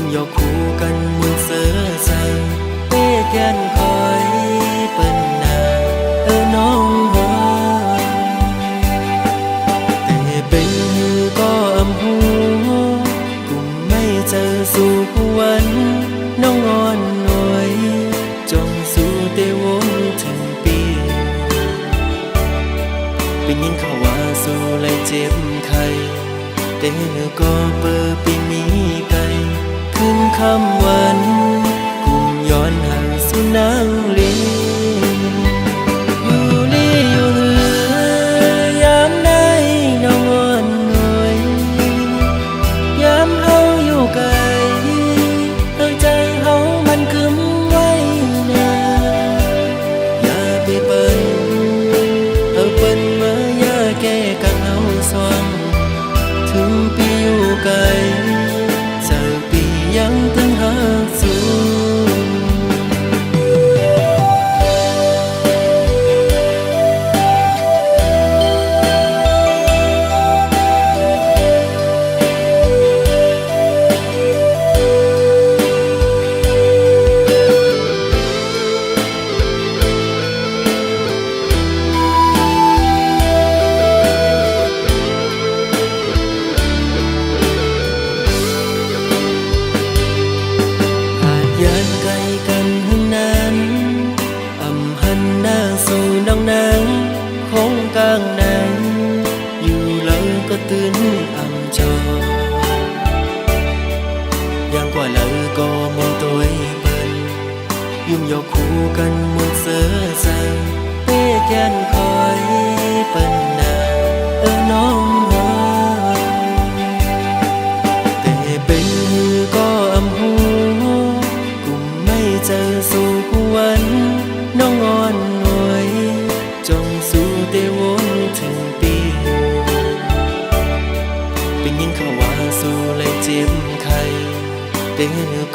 ยุ่งยอกคู่กันมุนเสือใส่เป้แกนคอยเปิ้นนาน้องหอแต่เป็นหือก็อำหูกุมไม่เจอสู่วันน้องอ่อนหน่อยจงสู่เตวงถึงปีเป็นยินเขาว่าสู่เลยเจ็บไข้แต่ก็เปิดปีมีไกลขึ้นคำวันกุมย้อนหาสู่นางลีอยู่นี่อยู่เหือยามใดน้องอ่อนหน่อยยามเฮาอยู่ไกลใจเฮามันคึมไว้นาอย่าไปเปิ้นเปิ้นมาอย่าแก้กันเอาสว่างถึงปีอยู่ไกลเจอปียังตึงหาสู่กลางนั้นอยู่แล้วก็ตื่นอ่ำจอยังกว่าแล้วก็มองตัวเปิ้นยุ่งยอกคู่กันมุนเสือใส่เป้แกนคอยเปิ้นนาน้องหอแต่เป็นหือก็อำหูกุมไม่เจอสู่วันน้องอ่อนหน่วยจงสู่เตวงถึงปีเป็นยินเขาว่าสู่เลยเจ็บไข้แต่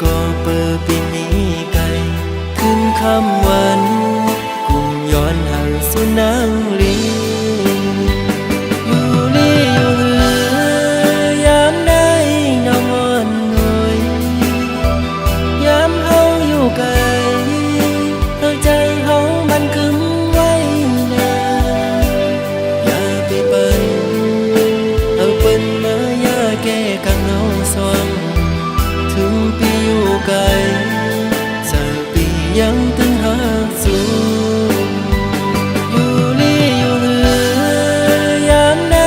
ก็เปิดปีมีไกลขึ้นคำวันกุมย้อนหาสู่นางลีอยู่นี่อยู่เหือยามใดน้องอ่อนหน่อยยามเฮาอยู่ไกลใจเฮามันคึมไว้นาอย่าไปเปิ้นเปิ้นมาอย่าแก้กันเอาสว่างถึงปีอยู่ไกลเจอปียังตึงหาสู่อยู่นี่อยู่เหือยามใด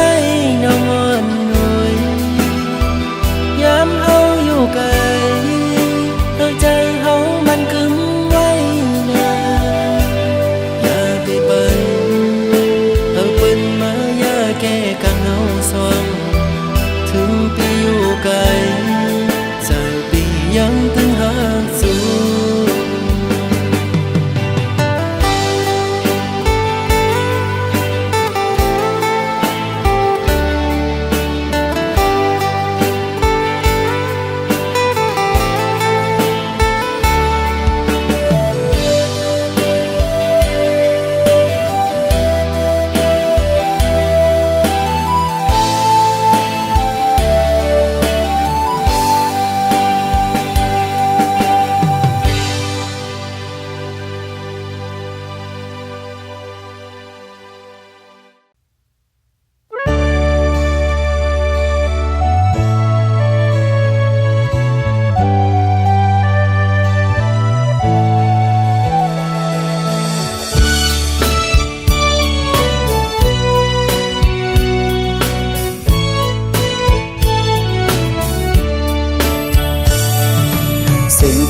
น้องอ่อนหน่อยยามเฮาอยู่ไกลใจเฮามันคึมไว้นาอย่าไปเปิ้นเปิ้นมาอย่าแก้กันเอาสว่างถึงปีอยู่ไกลเจอปียังตึงหาสู่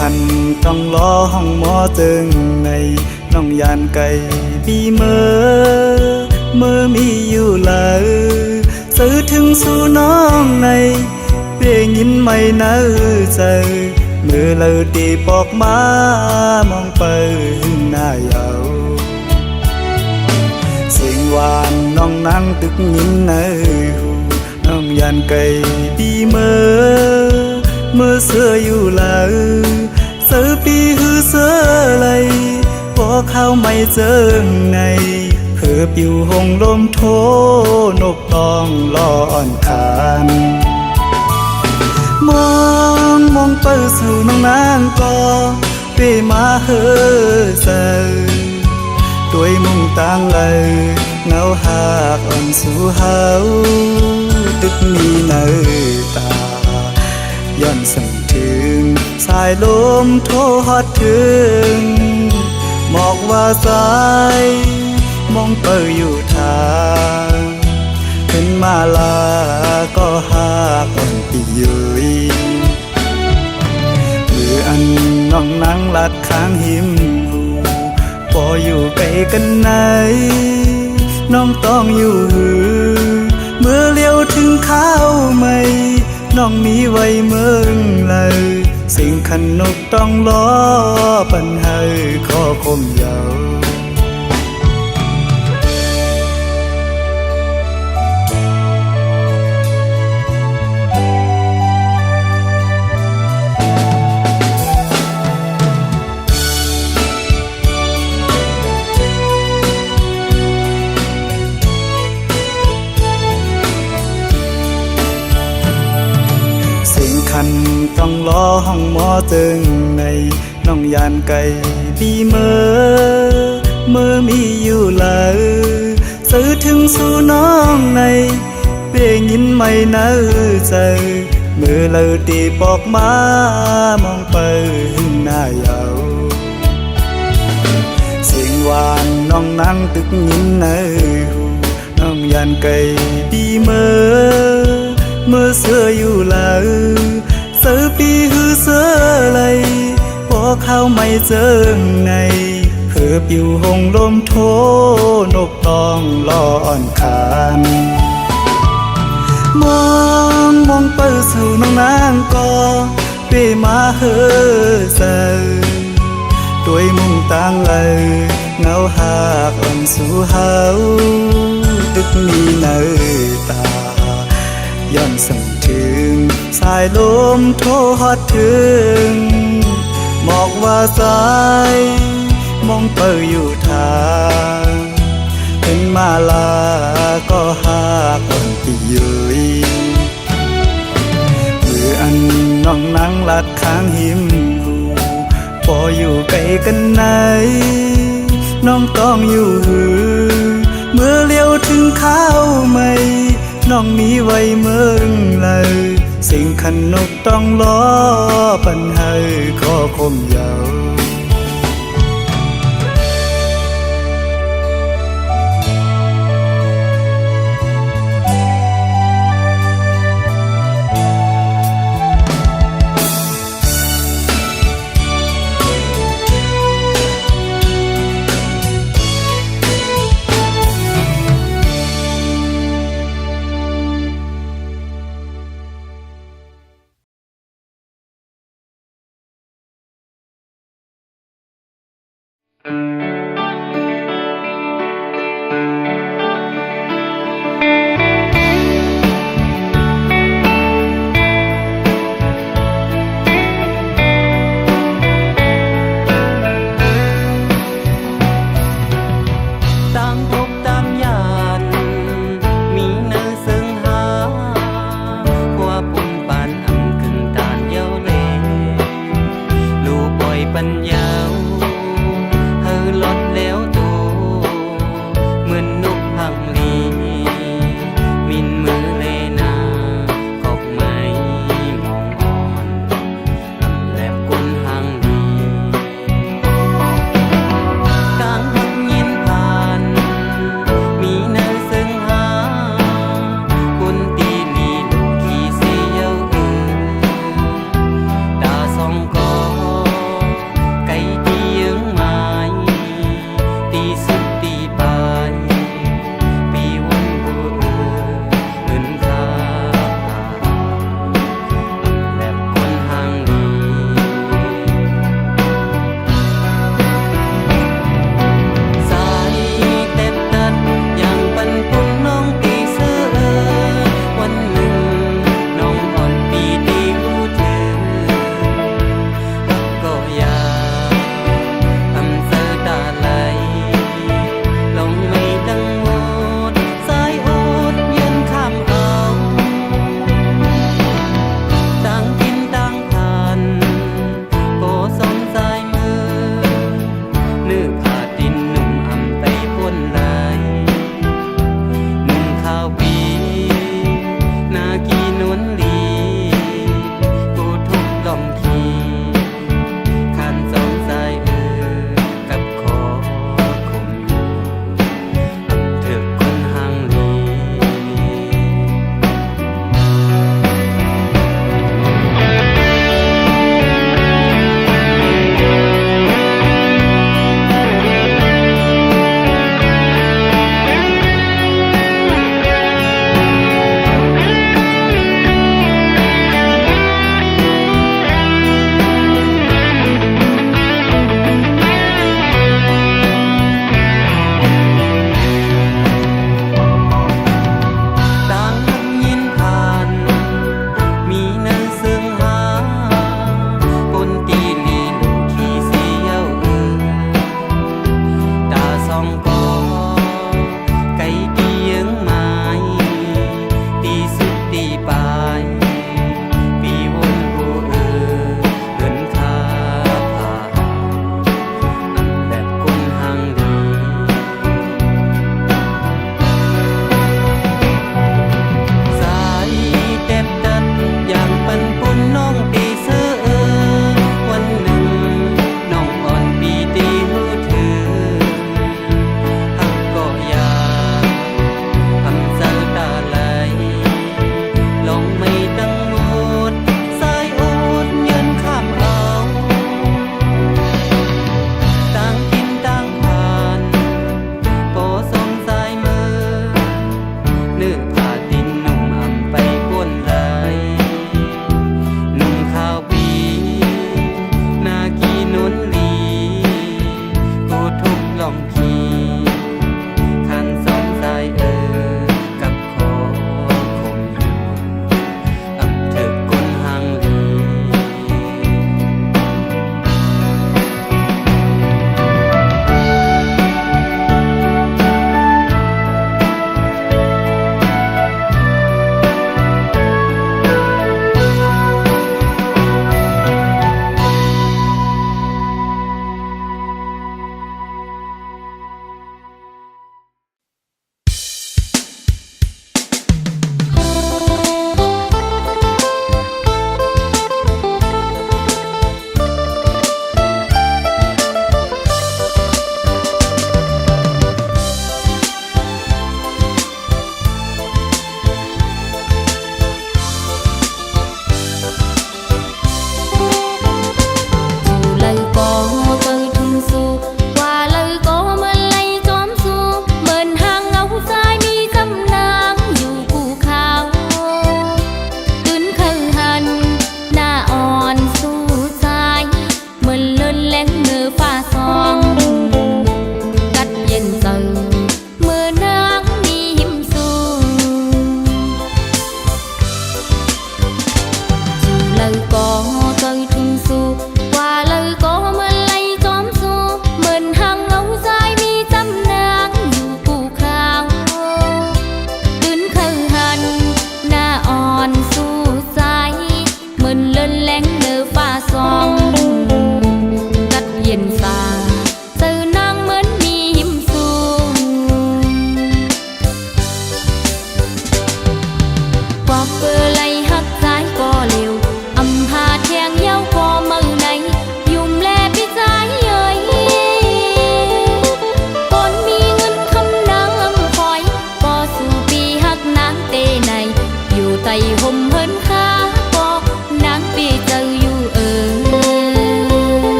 คันต้องล้อห้องหมอตึงในน้องยานไก่บีเมื่อมีอยู่เลยซื้อถึงสู่น้องในเพียงยินไม่น่าใจเมื่อเราตีปอกมามองไปหน้าเยาเสียงหวานน้องนั่งตึกยินในหูน้องยานไก่บีเมื่อเสื้ออยู่เลยเสือปีหือเสือไหลพอเข้าไม่เจอในเพื่อปิวหงลมโทนกต้องร้อนคานมอง มองเปิดสู่น้องนางก็เปมาเฮอเซอด้วยมุงต่างเลยเงาหากอ่อนสู่เฮาตึกมีเนอตาย้อนสั่งถึงสายลมโทรฮอดถึงหมอกว่าสายมองเปิดอยู่ทางขึ้นมาลาก็หากอ่อนปียุยมืออันน้องนั่งลัดข้างหิมหูพออยู่ไกลกันไหนน้องต้องอยู่หือเมื่อเลี้ยวถึงข้าวไม่น้องมีไว้เมืองเลยสิ่งขันนกต้องล้อปันให้ขอคมยาวต้องล้อห้องหมอตึงในน้องยานไก่ปีเมื่อมีอยู่เลยสื่อถึงสู่น้องในเปียยินไม่เนื้อใจเมื่อเลยตีบอกมามองไปหน้ายาวเสียงหวานน้องนั่งตึกยินเนื้อหูน้องยานไก่ปีเมื่อเสืออยู่เลยเสือปีหือเสือไหลพอเข้าไม่เจอไงเพิ่บอยู่หงลมโทนกต้องรออ่อนคานมองเปิดสู่น้องนางก็เปมาเฮอเซอด้วยมุงต่างเลยเงาหากอ่อนสู่เฮาตึกมีเนอตาย้อนสั่งถึงสายลมโทรฮอดถึงหมอกว่าสายมองเปิดอยู่ทางขึ้นมาลาก็หากอ่อนปียุยมืออันน้องนั่งลัดข้างหิมหูพออยู่ไกลกันไหนน้องต้องอยู่หือเมื่อเลี้ยวถึงข้าวไม่น้องมีไว้เมืองเลยสิ่งขันนกต้องล้อปันให้ขอคมยาวปัญญาเฮอ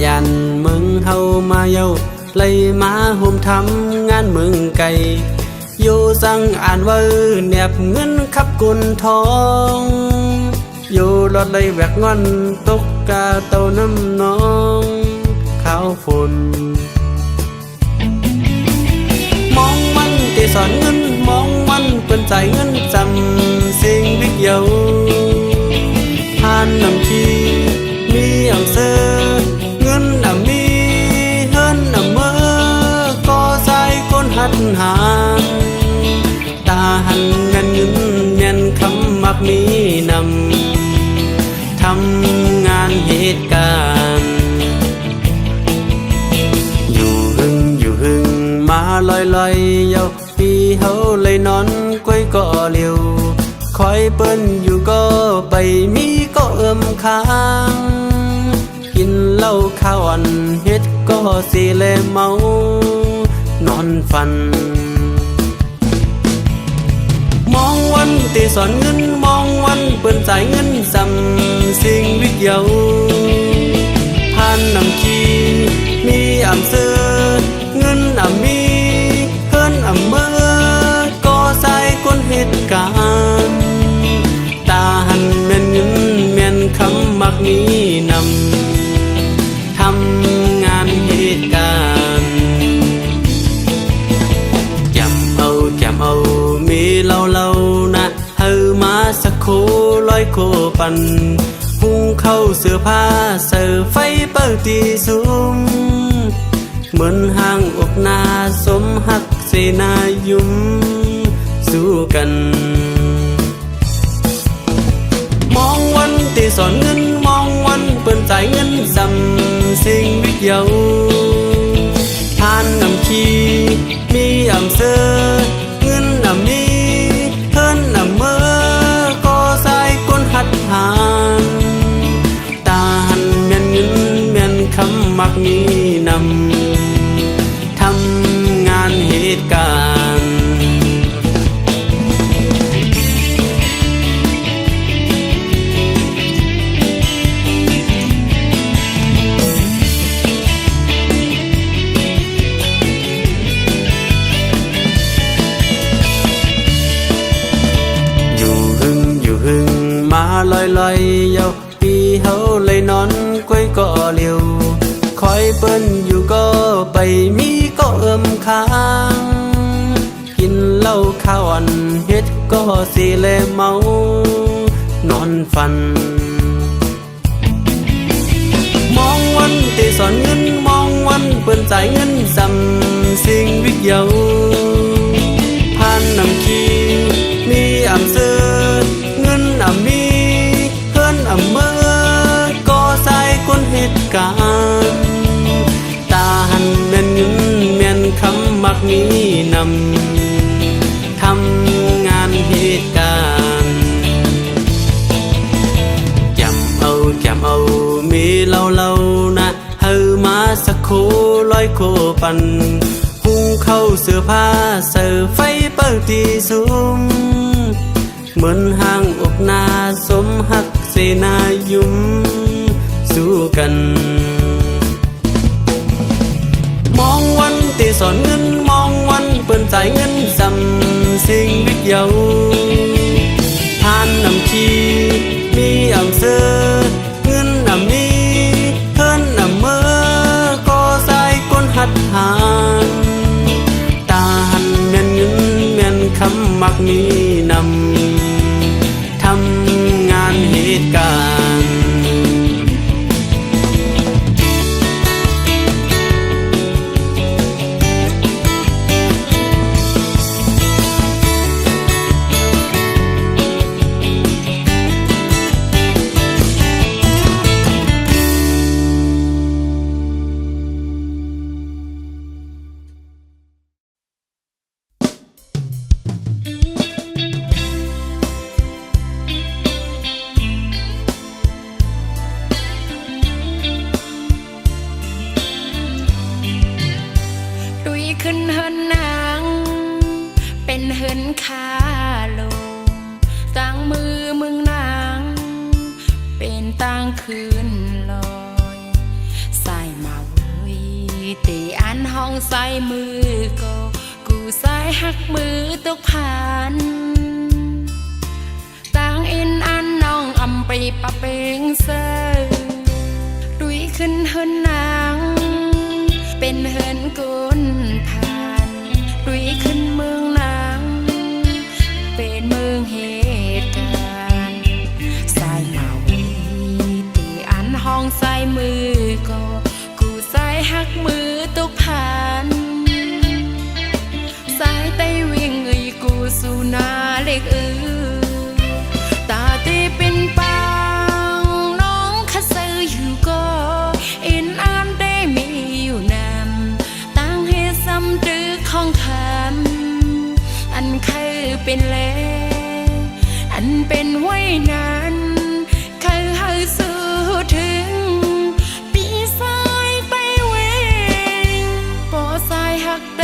ยันมึงเฮามาเยาเลยมาห่มทำงานมึงไก่อยู่สังอ่านว่าแนบเงินขับกุนทองอยู่รถเลยแวกงอนตกกาเต้าน้ำน้องข้าวฝนมองมันที่สอนเงินมองมันเป็นใจเงินจำสิ่งวิกเยาผ่านน้ำขี้มีอ่ำเสื้อเงินอ่ำมีเฮินอ่ำเมื่อก็ใจคนหัดหางตาหันเงินเงินเงินคำมักมีนำทำงานเหตุการณ์อยู่หึงมาลอยเยาปีเฮาเลยนอนก้อยก็เลียวคอยเปิ้นอยู่ก็ไปมีก็ค้างกินเหล้าข้าวอันเฮ็ดก็สิเลเมานอนฝันมองวันที่สอนเงินมองวันเปิ้นจ่ายเงินซ้ำสิ่งวิกเยาผ่านน้ำขี้มีอ่ำเสื้อเงินอ่ำมีเฮินอ่ำเมื่อก็ใส่คนเหตุการณ์ตาหันแม่นเงินแม่นคำมักมีนำทำงานเหตุการณ์จำเอามีเล่านะเฮามาสักโคลอยโคปันหุงเข้าเสื้อผ้าเสิร์ฟไฟเปิดตีซุ้มเหมือนห้างอกนาสมหักเสนายุ่มสู้กันมองวันที่สอนเงินมองวันเปิ้นจ่ายเงินซ้ำสิ่งวิกเยาผ่านน้ำขี้มีอ่ำเสื้อเงินอ่ำมีเฮินอ่ำเมื่อก็ใส่ก้นหัดหางตาหันแม่นเงินแม่นคำมักมีนำทำงานเหตุการณ์มาลอยเยาปีเฮาเลยนอนก้อยก็เลียวคอยเปิ้นอยู่ก็ไปมีก็ค้างกินเหล้าข้าวอันเฮ็ดก็สิเลเมานอนฝันมองวันที่สอนเงินมองวันเปิ้นจ่ายเงินซ้ำสิ่งวิกเยาผ่านน้ำขี้มีอ่ำเสื้อเงินอ่ำมีเฮินอ่ำเมื่อก็ใส่คนเหตุการณ์ตาหันแม่นเงินแม่นคำมักมีนำทำงานเหตุการณ์จำเอามีเล่านะเฮามาสักโคลอยโคปันหุงเข้าเสื้อผ้าเสิร์ฟไฟเปิดตีซุ้มเหมือนห้างอกนาสมหักเสนายุ่มสู้กันมองวันที่สอนเงินมองวันเปิ้นจ่ายเงินซ้ำสิ่งวิกเยาผ่านน้ำขี้มีอ่ำเสื้อเงินอ่ำมีเฮินอ่ำเมื่อก็ใส่ก้นหัดหางตาหันแม่นเงินแม่นคำมักมีนำทำงานเหตุการณ์ขึ้นเฮินนางเป็นเฮินคาลงต่างมือมึงนางเป็นต่างคืนลอยสาย องใส่มือก็กูใส่หักมือตกผ่านต่างอินอันน้องอำไปปะเปงเซอดุยขึ้นเฮินนางเป็นเฮินกุนผ่านดุยขึ้นเมืองนางเป็นเมืองเหตุการณ์สายมาวีตีอันห้องใส่มือก็กูใส่หักมือตกผ่านสายไตวิ่งกูสู่นาเล็กตาตีเป็นปังน้องคัดซื้ออยู่ก็อินอ่านได้มีอยู่นำตั้งให้ซ้ำดื้อของคำอันเคยเป็นแลอันเป็นไว้นานเคยให้สู้ถึงปีสายไปเวงปอสายหักเต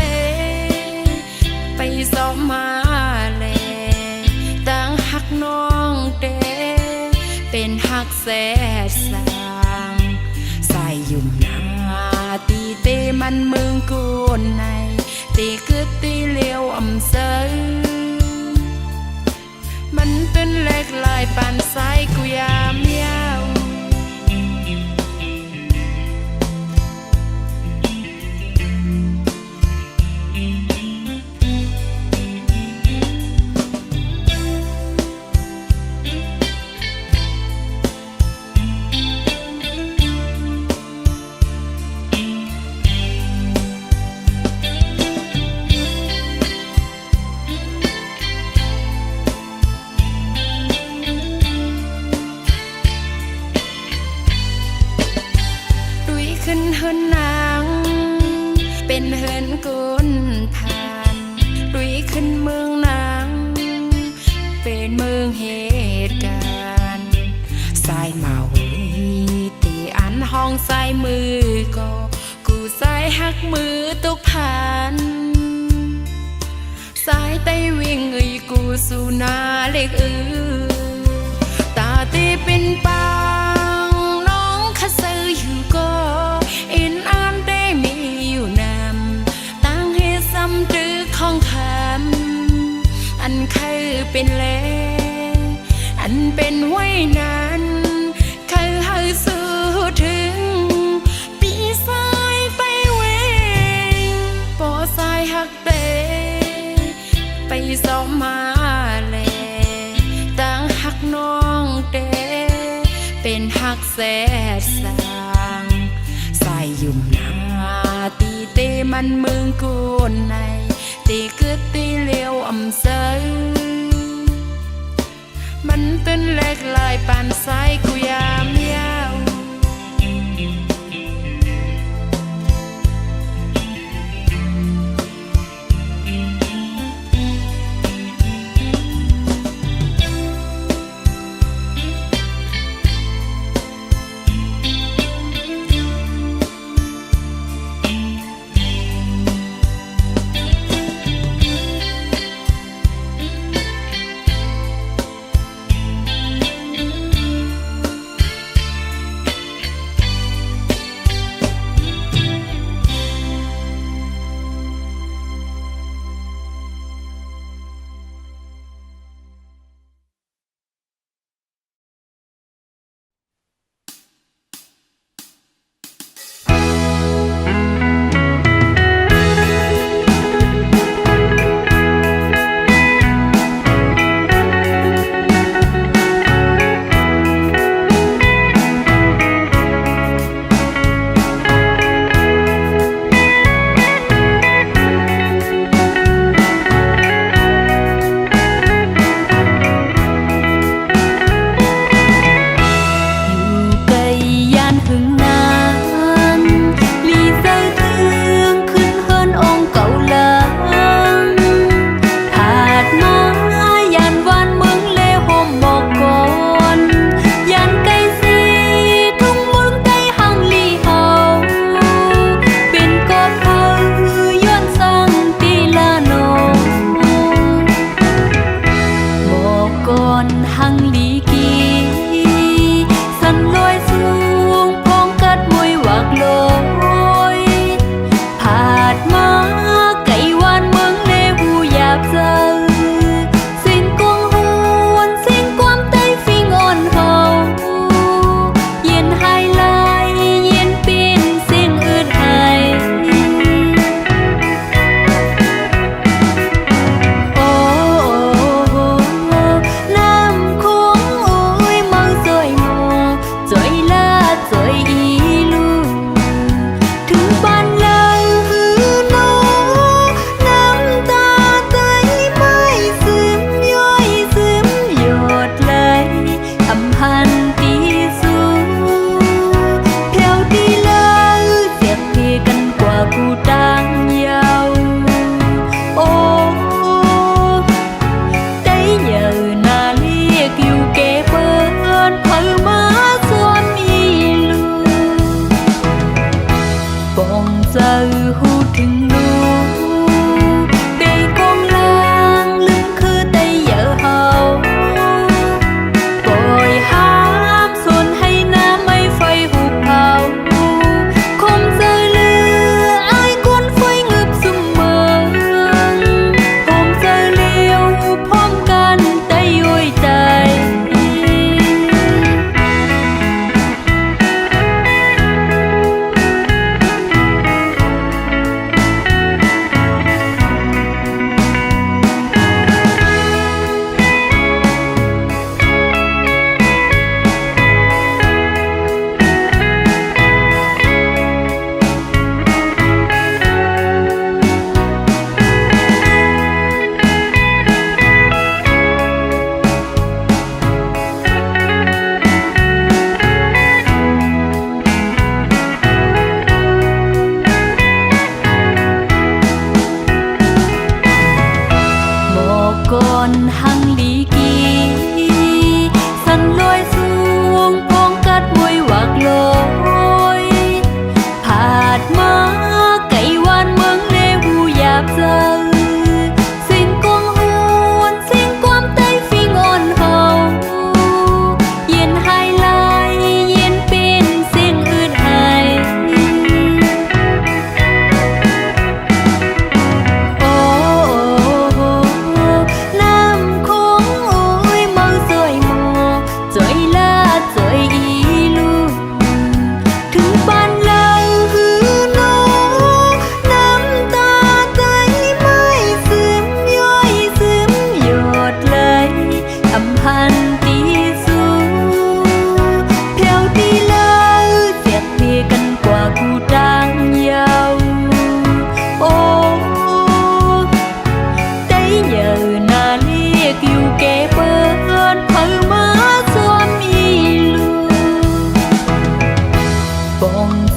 ไปสอบมาแลตั้งหักน้องเตเป็นหักแสดสางใส่ยุ่มนาตีเตมันเมืองกูนในตีคือตีเลี้ยวอำเซอมันเป็นเล็กลายปานสายกูยามยาวขึ้นเฮินนางเป็นเฮินกุนผ่านดุยขึ้นเมืองนางเป็นเมืองเหตุการณ์สายมาวีตีอันห้องใส่มือก็กูใส่หักมือตกผ่านสายไตวิ่งกูสู่นาเล็กตาตีเป็นปังน้องคัดซื้ออยู่ก็อินอ่านได้มีอยู่นำตั้งให้ซ้ำดื้อของคำอันเคยเป็นแลอันเป็นไว้นานเคยให้สู้ถึงปีสายไปเวงปอสายหักเตไปสอบมาแลตั้งหักน้องเตเป็นหักแสดสางใส่ยุ่มนาตีเตมันเมืองกูนในตีคือตีเลี้ยวอำเซอมันเป็นเล็กลายปานสายกูยามยาว ด hút thừng nụ để con lang lưng khư tay vợ hầu bồi hát xuân hay na mây phai hụp hào không rơi lưa ai cuốn phơi ngập sum mơ hôm rơi liêu phom can tay ôi tay con hăng lý kỳ sân lôi xuống phong cắt môi hoặc lối phạt má cậy quan mướn lê hu dạp giờ xin con hôn xin quan tay phi ngon hầu yên hai lai yên bên xin ướt hai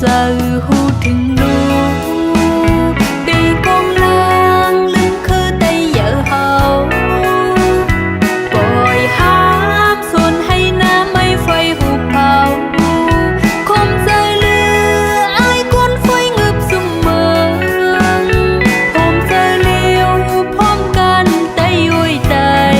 giờ hút thừng nụ để con lang lưng khư tay vợ hầu bồi hát xuân hay na mây phai hụp hào không rơi lưa ai cuốn phơi ngập sum mơ hôm rơi liêu phom can tay ôi tay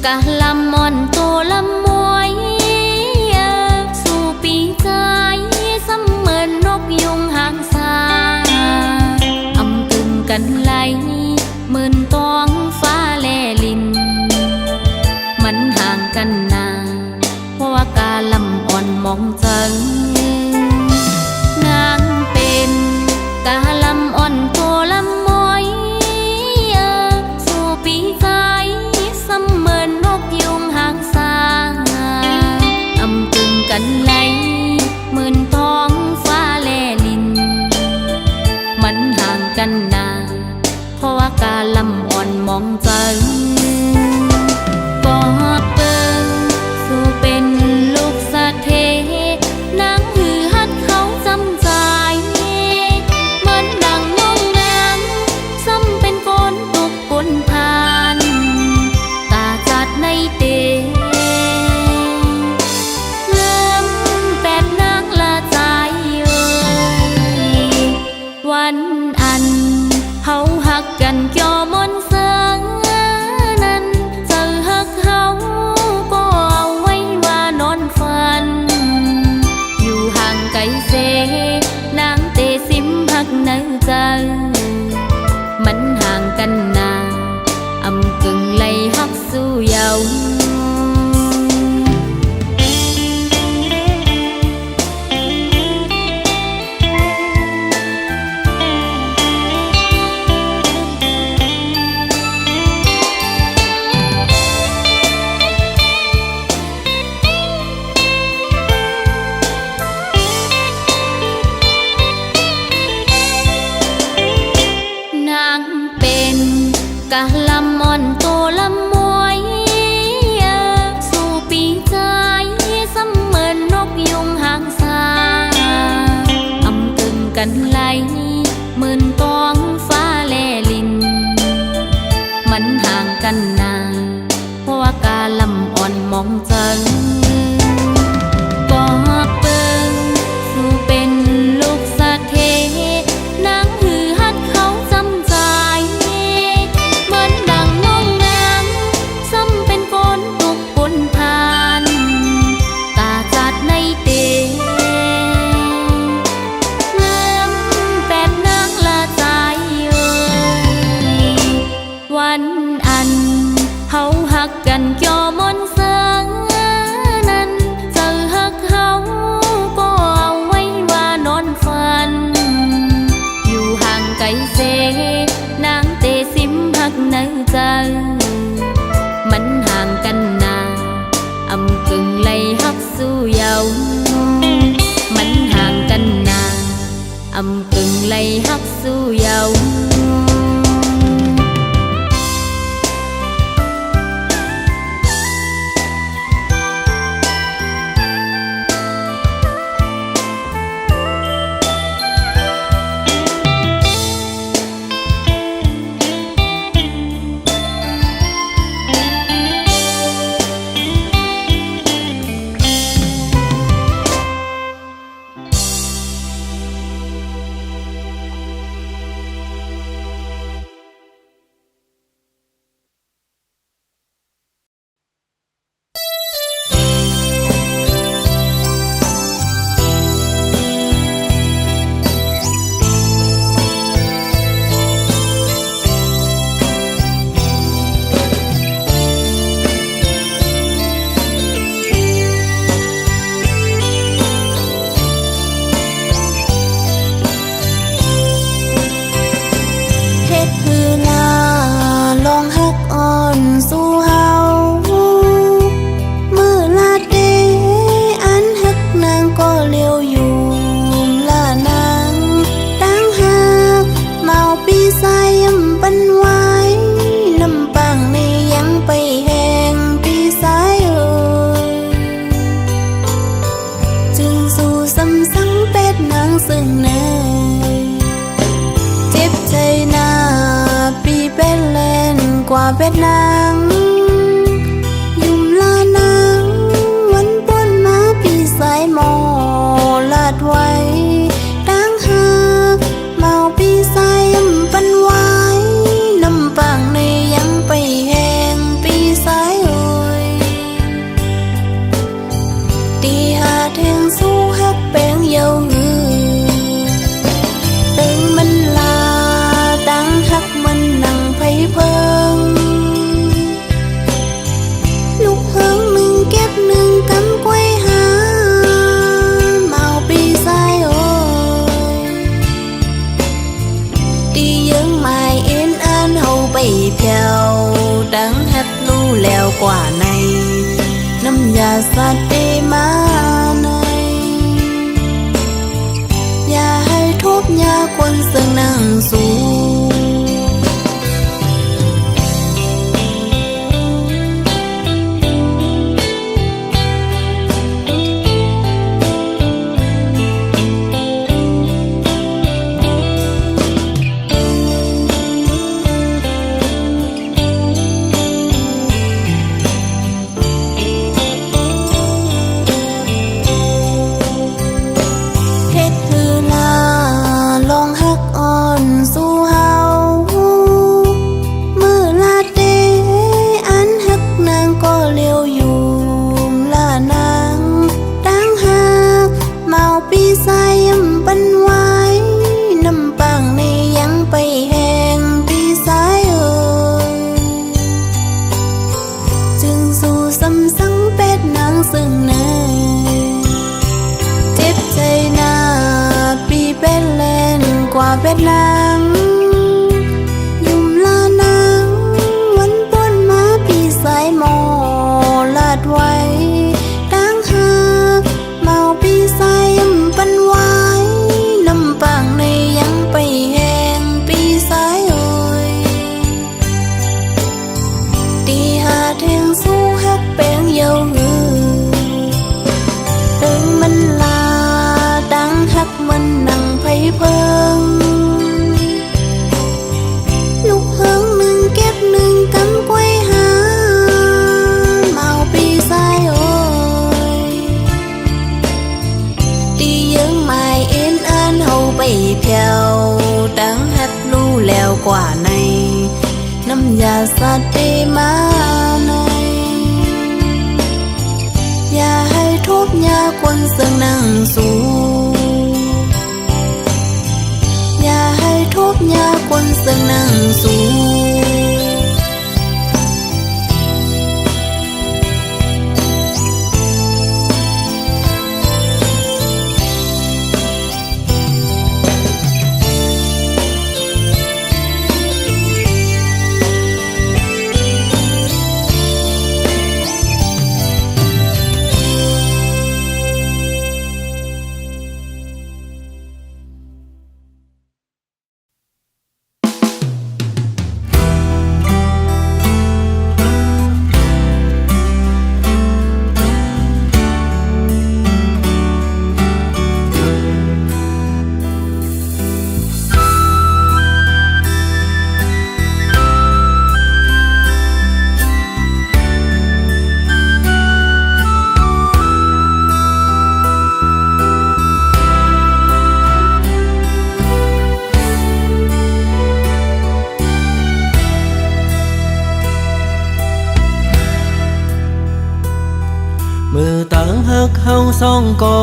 กะลำมอนโตลำมวยสู่ปีใจเสมือนนกยุงหางสาอำกึ่งกันไหลหมื่นตองฟ้าแลลินมันห่างกันนาเพราะว่ากาลำอ่อนมองจังนางเป็นกาลำอ่อนโตลำมวยสู่ปีใจเสมือนนกยุงหางสาอำกึ่งกันไหลหมื่นทองฟ้าแลลินมันห่างกันนาเพราะว่ากาลำอ่อนมองจังกอดเปิงสู่เป็นลูกสะเทนางหือฮัดเขาจำใจเหมือนดังน้องนางซ้ำเป็นคนตกปนทานตาจัดในเตเริ่มแปดนางละใจวันอันเฮาหักกันเกี่ยวมนเสืองนั้นเจอหักเฮาก็เอาไว้ว่านอนฝันอยู่ห่างไกลเสนางเตสิมหักในใจ กะลำอ่อนโตลำมวยสู่ปีใจเสมือนนกยุงหางสาอำกึ่งกันไหลหมื่นกองฟ้าแลลินมันห่างกันนานเพราะว่ากาลำอ่อนมองจังก็เบิ่งสู่เป็นลูกสะเทนางหือฮักเขาจำใจเหมือนดังน้องนางซ้ำเป็นคนตุกปนทานตาจัดในเตงามแปดนางละใจวันอันเฮาฮักกันเกี่ยวมนต์เสิงนั้นเจอฮักเฮาก็เอาไว้ว่านอนฝันอยู่ห่างไกลเสนางเตสิมฮักในใจมันห่างกันนาอำกึ่งไล่ฮักสู้เยามันห่างกันนาอำกึ่งไล่ฮักสู้เยากว่าเป็ดนางยุ่มลานางวันป้นมาปีสายหมอลาดไว้ดังหากเมาปีสายยำปันไว้น้ำปางในยังไปแห้งปีสายเอ่ยตีหาแทงสู้ฮักแป้งเยาหือเป็นมันลาดังฮักมันนั่งไผเพิงลูกเฮิงหนึ่งเก็บหนึ่งกำกล้วยหาเมาปีสายโอ้ยตียังไม่เอ็นอันเฮาไปเพียวดังฮักลู่แล้วกว่าในน้ำยาสัตว์ได้มาในอย่าให้ทุบยาคนซึ่งนั่งสูเป็ดนางยุ่มลานางวันป้นมาปีสายหมอลาดไว้ดังหากเมาปีสายยำปันไว้น้ำปางในยังไปแห้งปีสายเอ่ย สัตย์เอมาในอย่าให้ทุกข์ยากคนเสื่องนั่งสู่อย่าให้ทุกข์ยากคนเสื่องนั่งสู่มือต่างหักเฮาสองก่อ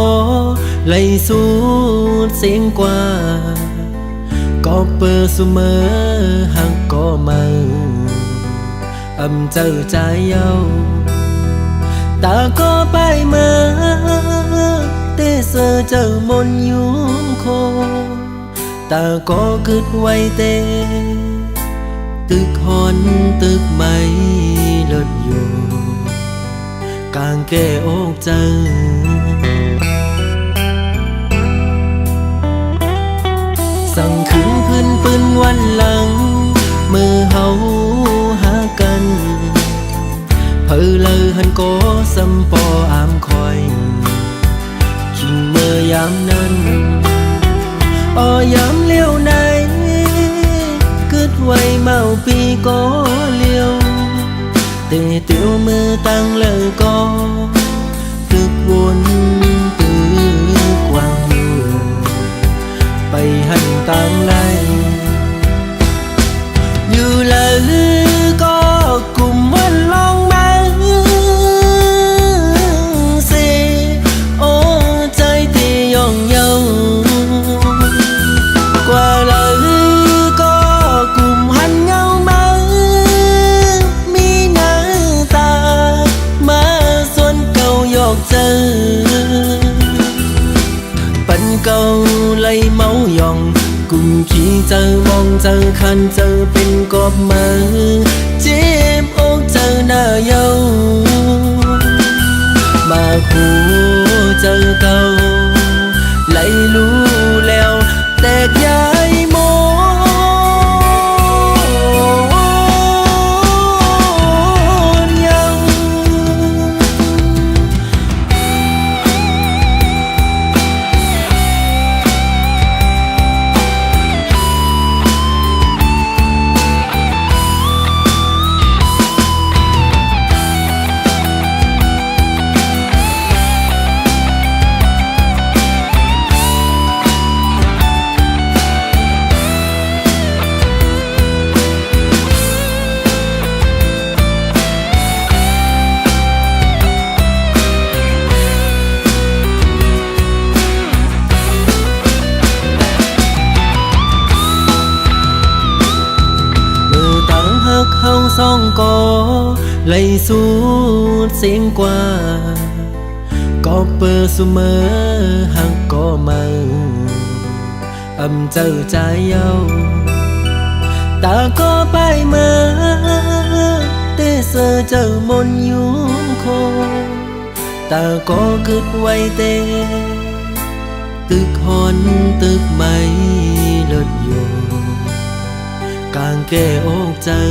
ไหลสู่เสียงกว่าก็เปิดเสมอหักก็มาเจอใจเย้าตาก็ไปมาเตเสอเจอมนยุ่งโคตาก็กึดไว้เตตึกหอนตึกไม่เลิศอยู่กางแก้อกเจอสั่งขึ้นพื้นปืนวันหลังมือเฮาหากันเพอเลยหันโกสำปออามคอยคิงเมื่อยามนั้นยามเลี้ยวไหนกึดไว้เมาปีก็เลี้ยวเตะเตียวมือตั้งเลยก็ตึกวนตึกวางอยู่ไปหันต่างไลอยู่เลยก็กลุ่มวันลองมาสิโอ้ใจที่ย่องเยาวกว่าเลยก็กลุ่มหันเงามามีหน้าตามาส่วนเก่าหยอกเจอปันเก่าไล่เมาหยองกุมขี้เจอมองเจอคันเจอเป็นกอบมือเจ็บอกเจอหน้าเยามาคู่เจอเก่าไล่รู้แล้วแตกย้ายโมเฮาสองก่อไหลสู่เสียงกว่าก็เปิดเสมอหักก็มาเจอใจเย้าตาก็ไปมาเตเสอเจอมนยุ่งโคตาก็กึดไว้เตตึกหอนตึกไม่เลิศอยู่กางแก้อกเจอ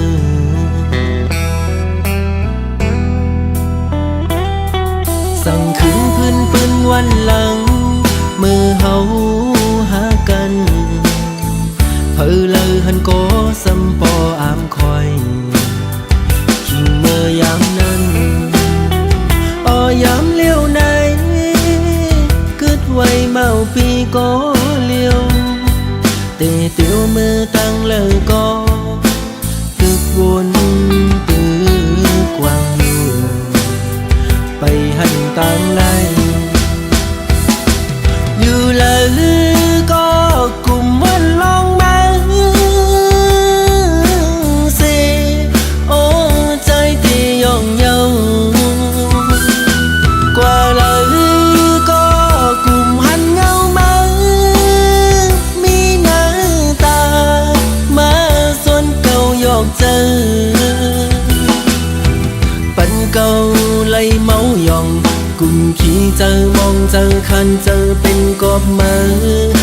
สั่งขึ้นพื้นปืนวันหลังมือเฮาหากันเพอเลยหันโกสำปออามคอยคิงเมื่อยามนั้นยามเลี้ยวไหนกึดไว้เมาปีก็เลี้ยวเตะเตียวมือตั้งเลยก็ตึกวน ตามในอยู่เลยก็กลุ่มวันลองมาเสโอ้ใจที่ย่องเยาcâu lấy máu dòng cùng khi chờ mong chờ khăn chờ bên cọp mơ